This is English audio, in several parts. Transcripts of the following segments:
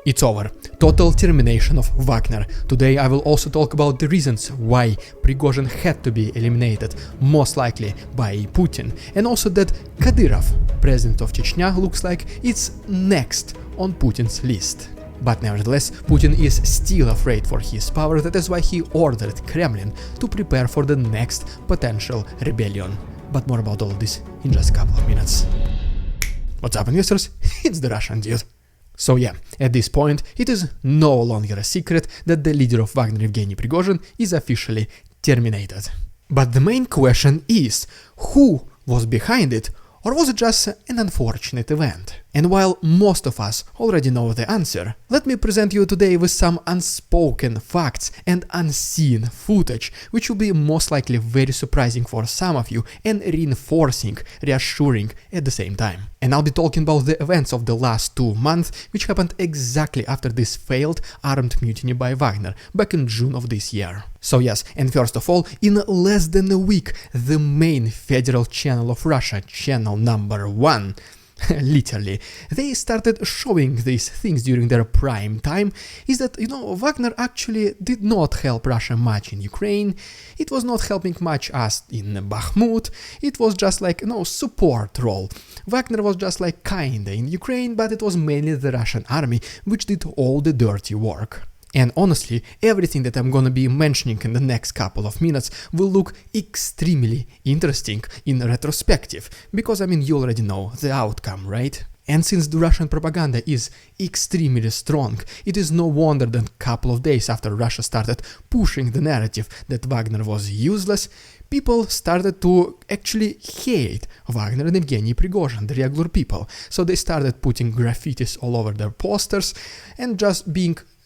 It's over. Total termination of Wagner. Today I will also talk about the reasons why Prigozhin had to be eliminated, most likely by Putin, and also that Kadyrov, president of Chechnya, looks like it's next on Putin's list. But nevertheless, Putin is still afraid for his power. That is why he ordered Kremlin to prepare for the next potential rebellion. But more about all of this in just a couple of minutes. What's up, investors? It's the Russian dude. So yeah, at this point, it is no longer a secret that the leader of Wagner, Yevgeny Prigozhin, is officially terminated. But the main question is, who was behind it, or was it just an unfortunate event? And while most of us already know the answer, let me present you today with some unspoken facts and unseen footage, which will be most likely very surprising for some of you and reinforcing, reassuring at the same time. And I'll be talking about the events of the last 2 months, which happened exactly after this failed armed mutiny by Wagner back in June of this year. So yes, and first of all, in less than a week, the main federal channel of Russia, channel number 1, literally, they started showing these things during their prime time, is that, Wagner actually did not help Russia much in Ukraine, it was not helping much us in Bakhmut, it was just like, support role. Wagner was just like kinda in Ukraine, but it was mainly the Russian army which did all the dirty work. And honestly, everything that I'm gonna be mentioning in the next couple of minutes will look extremely interesting in retrospective, because you already know the outcome, right? And since the Russian propaganda is extremely strong, it is no wonder that a couple of days after Russia started pushing the narrative that Wagner was useless, people started to actually hate Wagner and Yevgeny Prigozhin, the regular people. So they started putting graffitis all over their posters and just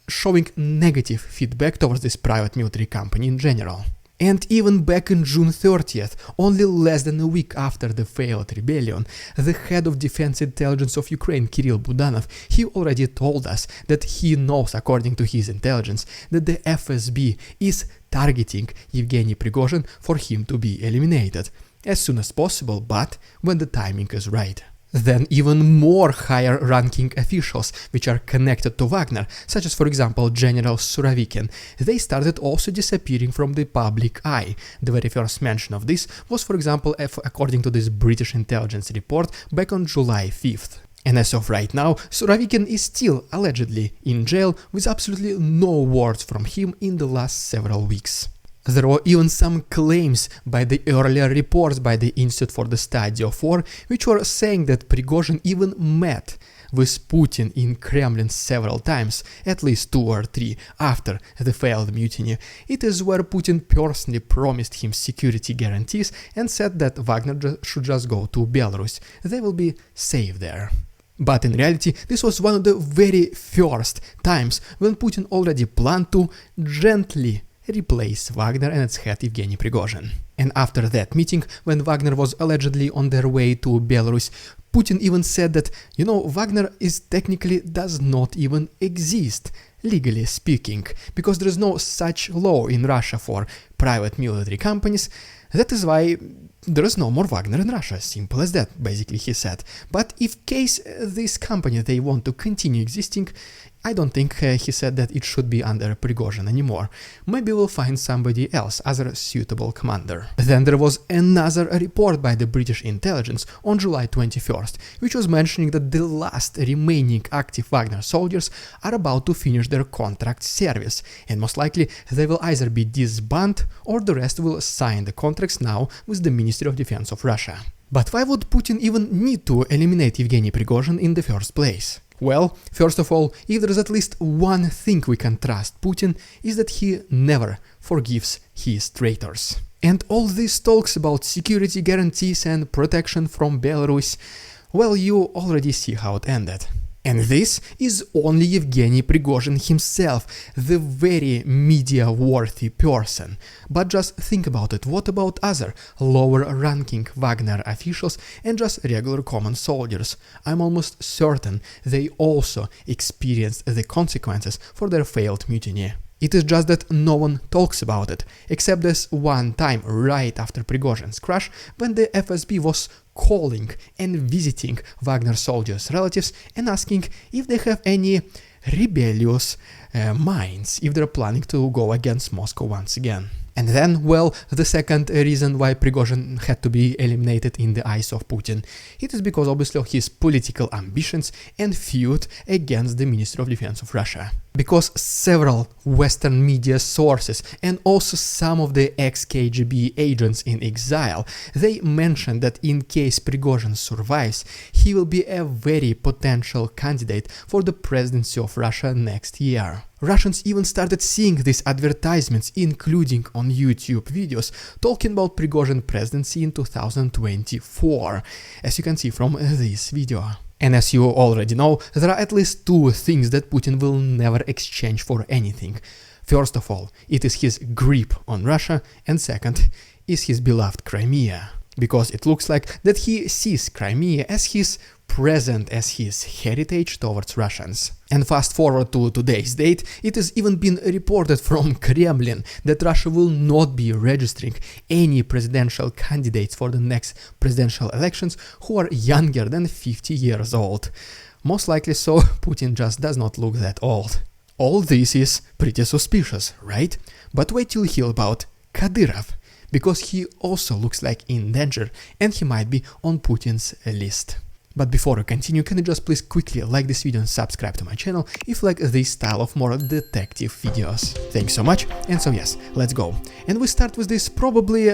showing negative feedback towards this private military company in general. And even back in June 30th, only less than a week after the failed rebellion, the head of defense intelligence of Ukraine, Kirill Budanov, he already told us that he knows, according to his intelligence, that the FSB is targeting Yevgeny Prigozhin for him to be eliminated as soon as possible, but when the timing is right. Then even more higher-ranking officials which are connected to Wagner, such as for example General Surovikin, they started also disappearing from the public eye. The very first mention of this was, for example, according to this British intelligence report back on July 5th. And as of right now, Surovikin is still allegedly in jail with absolutely no words from him in the last several weeks. There were even some claims by the earlier reports by the Institute for the Study of War, which were saying that Prigozhin even met with Putin in Kremlin several times, at least 2 or 3 after the failed mutiny. It is where Putin personally promised him security guarantees and said that Wagner should just go to Belarus. They will be safe there. But in reality, this was one of the very first times when Putin already planned to gently replace Wagner and its head Yevgeny Prigozhin. And after that meeting, when Wagner was allegedly on their way to Belarus, Putin even said that, Wagner technically does not even exist, legally speaking, because there is no such law in Russia for private military companies. That is why there is no more Wagner in Russia, simple as that, basically he said. But if case this company, they want to continue existing, I don't think he said that it should be under Prigozhin anymore. Maybe we'll find somebody else as a suitable commander. Then there was another report by the British intelligence on July 21st, which was mentioning that the last remaining active Wagner soldiers are about to finish their contract service, and most likely they will either be disbanded or the rest will sign the contracts now with the Ministry of Defense of Russia. But why would Putin even need to eliminate Yevgeny Prigozhin in the first place? Well, first of all, if there is at least one thing we can trust Putin, is that he never forgives his traitors. And all these talks about security guarantees and protection from Belarus, well, you already see how it ended. And this is only Yevgeny Prigozhin himself, the very media-worthy person. But just think about it, what about other lower-ranking Wagner officials and just regular common soldiers? I'm almost certain they also experienced the consequences for their failed mutiny. It is just that no one talks about it, except this one time right after Prigozhin's crash, when the FSB was calling and visiting Wagner soldiers' relatives and asking if they have any rebellious minds if they're planning to go against Moscow once again. And then, well, the second reason why Prigozhin had to be eliminated in the eyes of Putin, it is because obviously of his political ambitions and feud against the Ministry of Defense of Russia. Because several Western media sources and also some of the ex-KGB agents in exile, they mentioned that in case Prigozhin survives, he will be a very potential candidate for the presidency of Russia next year. Russians even started seeing these advertisements, including on YouTube videos, talking about Prigozhin presidency in 2024, as you can see from this video. And as you already know, there are at least two things that Putin will never exchange for anything. First of all, it is his grip on Russia, and second is his beloved Crimea. Because it looks like that he sees Crimea as his present, as his heritage towards Russians. And fast forward to today's date, it has even been reported from Kremlin that Russia will not be registering any presidential candidates for the next presidential elections who are younger than 50 years old. Most likely so, Putin just does not look that old. All this is pretty suspicious, right? But wait till you hear about Kadyrov, because he also looks like in danger and he might be on Putin's list. But before we continue, can you just please quickly like this video and subscribe to my channel if you like this style of more detective videos. Thanks so much, and so yes, let's go. And we start with this probably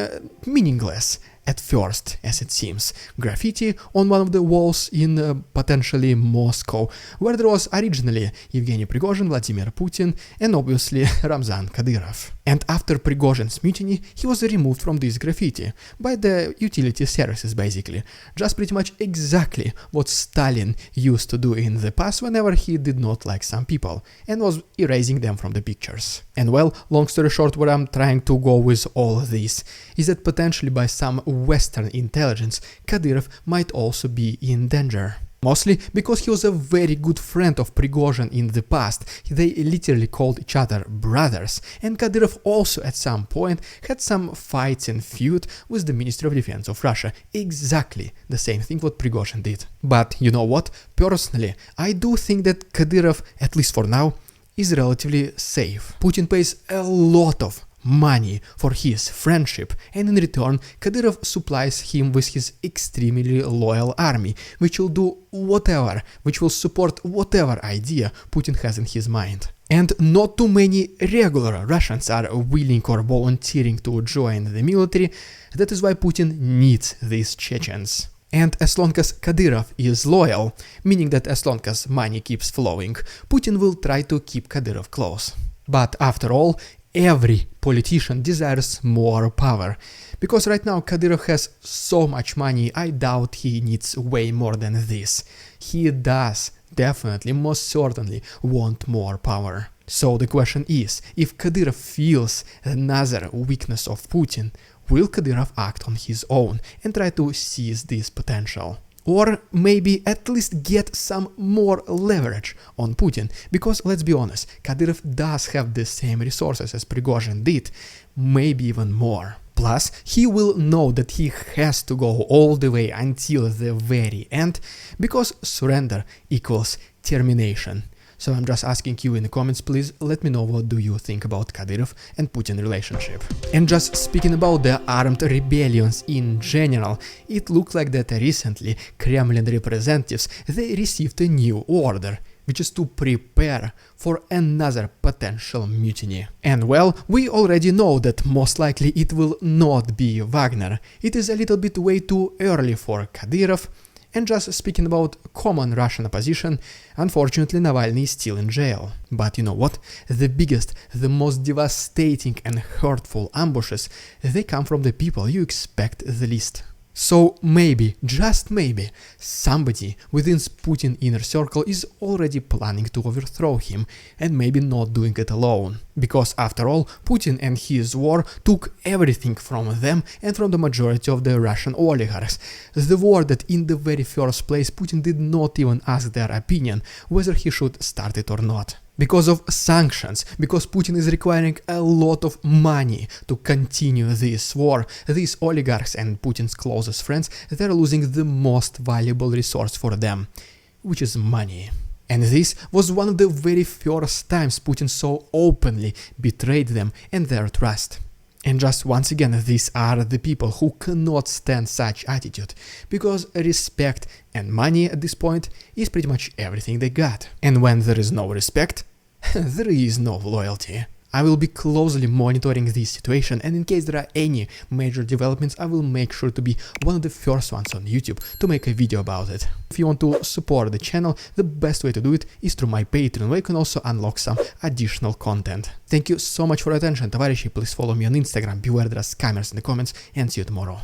meaningless at first, as it seems, graffiti on one of the walls in potentially Moscow, where there was originally Yevgeny Prigozhin, Vladimir Putin, and obviously Ramzan Kadyrov. And after Prigozhin's mutiny, he was removed from this graffiti by the utility services, basically. Just pretty much exactly what Stalin used to do in the past whenever he did not like some people, and was erasing them from the pictures. And well, long story short, where I'm trying to go with all this is that potentially by some Western intelligence, Kadyrov might also be in danger. Mostly because he was a very good friend of Prigozhin in the past. They literally called each other brothers, and Kadyrov also at some point had some fights and feud with the Ministry of Defense of Russia. Exactly the same thing what Prigozhin did. But you know what? Personally, I do think that Kadyrov, at least for now, is relatively safe. Putin pays a lot of money for his friendship, and in return Kadyrov supplies him with his extremely loyal army, which will do whatever, which will support whatever idea Putin has in his mind. And not too many regular Russians are willing or volunteering to join the military. That is why Putin needs these Chechens. And as long as Kadyrov is loyal, meaning that as long as money keeps flowing, Putin will try to keep Kadyrov close. But after all, every politician desires more power, because right now Kadyrov has so much money, I doubt he needs way more than this. He does definitely, most certainly want more power. So the question is, if Kadyrov feels another weakness of Putin, will Kadyrov act on his own and try to seize this potential? Or maybe at least get some more leverage on Putin, because let's be honest, Kadyrov does have the same resources as Prigozhin did, maybe even more. Plus, he will know that he has to go all the way until the very end, because surrender equals termination. So I'm just asking you in the comments, please let me know what do you think about Kadyrov and Putin relationship. And just speaking about the armed rebellions in general, it looks like that recently Kremlin representatives, they received a new order, which is to prepare for another potential mutiny. And well, we already know that most likely it will not be Wagner. It is a little bit way too early for Kadyrov. And just speaking about common Russian opposition, unfortunately Navalny is still in jail. But you know what? The biggest, the most devastating and hurtful ambushes, they come from the people you expect the least. So maybe, just maybe, somebody within Putin's inner circle is already planning to overthrow him, and maybe not doing it alone. Because after all, Putin and his war took everything from them and from the majority of the Russian oligarchs. The war that in the very first place Putin did not even ask their opinion whether he should start it or not. Because of sanctions, because Putin is requiring a lot of money to continue this war, these oligarchs and Putin's closest friends, they're losing the most valuable resource for them, which is money. And this was one of the very first times Putin so openly betrayed them and their trust. And just once again, these are the people who cannot stand such attitude, because respect and money at this point is pretty much everything they got. And when there is no respect, there is no loyalty. I will be closely monitoring this situation, and in case there are any major developments, I will make sure to be one of the first ones on YouTube to make a video about it. If you want to support the channel, the best way to do it is through my Patreon, where you can also unlock some additional content. Thank you so much for your attention, товарищи. Please follow me on Instagram, beware there are scammers in the comments, and see you tomorrow.